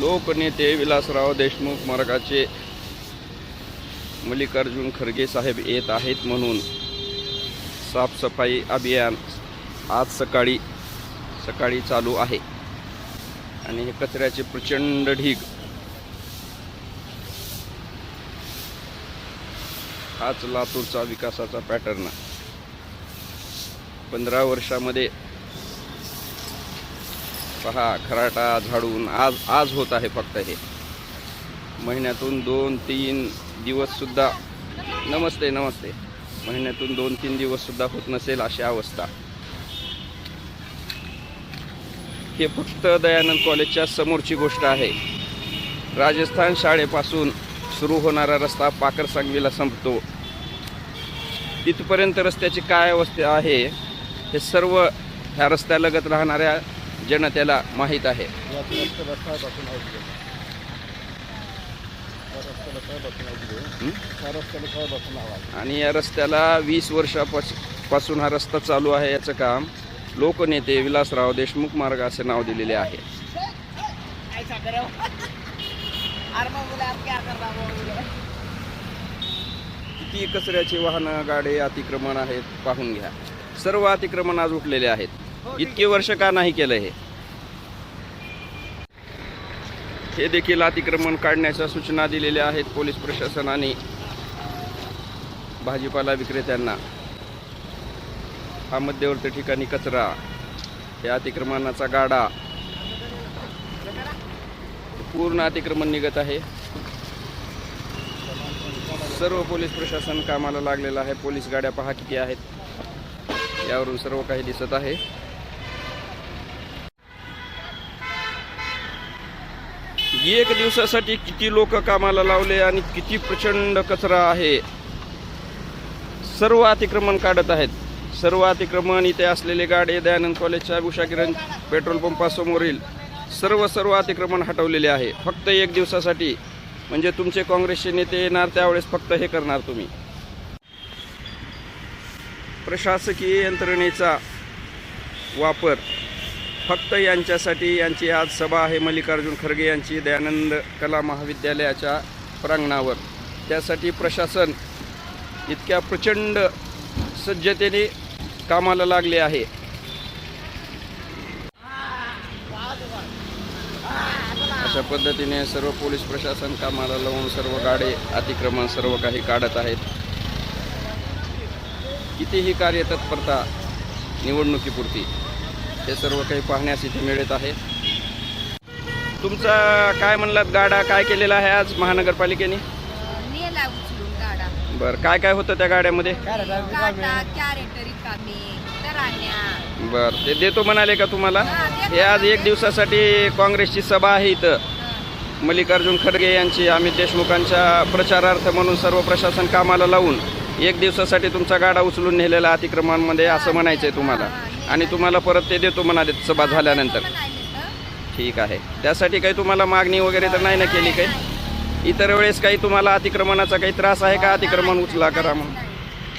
लोकनेते विलासराव देशमुख मार्गाचे मल्लिकार्जुन खरगे साहेब येत आहेत म्हणून साफसफाई अभियान आज सकाळी चालू आहे आणि हे कचऱ्याचे प्रचंड ढीग हाच लातूरचा विकासाचा पॅटर्न 15 वर्षामध्ये पहा खराटा झाडून आज होत आहे फक्त हे महिन्यातून 2-3 दिवस सुद्धा नमस्ते महिन्यातून 2-3 दिवस सुद्धा होत नसेल अशी अवस्था। हे फक्त दयानंद कॉलेजच्या समोरची गोष्ट आहे। राजस्थान शाळेपासून सुरू होणारा रस्ता पाकरसांगवीला संपतो तिथपर्यंत रस्त्याची काय अवस्था आहे हे सर्व ह्या रस्त्यालगत राहणाऱ्या जनतेला माहीत आहे। आणि या रस्त्याला 20 वर्षापासून हा रस्ता चालू आहे। याचं काम लोकनेते विलासराव देशमुख मार्ग असे नाव दिलेले आहे। किती कचऱ्याची वाहनं गाडी अतिक्रमण आहेत पाहून घ्या। सर्व अतिक्रमण आज उठलेले आहेत। इतके वर्ष का नाही केलं हे देखील अतिक्रमण काढण्याच्या सूचना दिलेल्या आहेत पोलीस प्रशासनाने भाजीपाला विक्रेत्यांना। हा मध्यवर्ती ठिकाणी कचरा, या अतिक्रमणाचा गाडा, पूर्ण अतिक्रमण निघत आहे। सर्व पोलीस प्रशासन कामाला लागलेलं आहे। पोलीस गाड्या पहा किती आहेत, यावरून सर्व काही दिसत आहे। एक दिवसासाठी किती लोक कामाला लावले आणि किती प्रचंड कचरा आहे। सर्व अतिक्रमण काढत आहेत। सर्व अतिक्रमण इथे असलेले गाडे दयानंद कॉलेजच्या उषा किरण पेट्रोल पंपासमोरील सर्व अतिक्रमण हटवलेले आहे फक्त एक दिवसासाठी। म्हणजे तुमचे काँग्रेसचे नेते येणार त्यावेळेस फक्त हे करणार तुम्ही। प्रशासकीय यंत्रणेचा वापर फक्त यांच्यासाठी। यांची आज सभा आहे मल्लिकार्जुन खरगे यांची दयानंद कला महाविद्यालयाच्या प्रांगणावर। त्यासाठी प्रशासन इतक्या प्रचंड सज्जतेने कामाला लागले आहे। अशा पद्धतीने सर्व पोलीस प्रशासन कामाला लावून सर्व गाडे अतिक्रमण सर्व काही काढत आहेत। कितीही कार्यतत्परता निवडणुकीपुरती हे सर्व काही पाहण्यास इथे मिळत आहे। तुमचा काय म्हणलात गाडा काय केलेला आहे आज महानगरपालिकेने? बर काय होतं त्या गाड्यामध्ये? बर ते देतो म्हणाले का तुम्हाला? हे आज एक दिवसासाठी काँग्रेसची सभा आहे इथं मल्लिकार्जुन खरगे यांची अमित देशमुखांच्या प्रचारार्थ म्हणून सर्व प्रशासन कामाला लावून एक दिवसासाठी तुमचा गाडा उचलून नेलेला अतिक्रमणामध्ये असं म्हणायचंय तुम्हाला। आणि तुम्हाला परत ते देतो म्हणाले सभा झाल्यानंतर। ठीक आहे, त्यासाठी काही तुम्हाला मागणी वगैरे तर नाही ना केली काही? इतर वेळेस काही तुम्हाला अतिक्रमणाचा काही त्रास आहे का? अतिक्रमण उचला करा म्हणून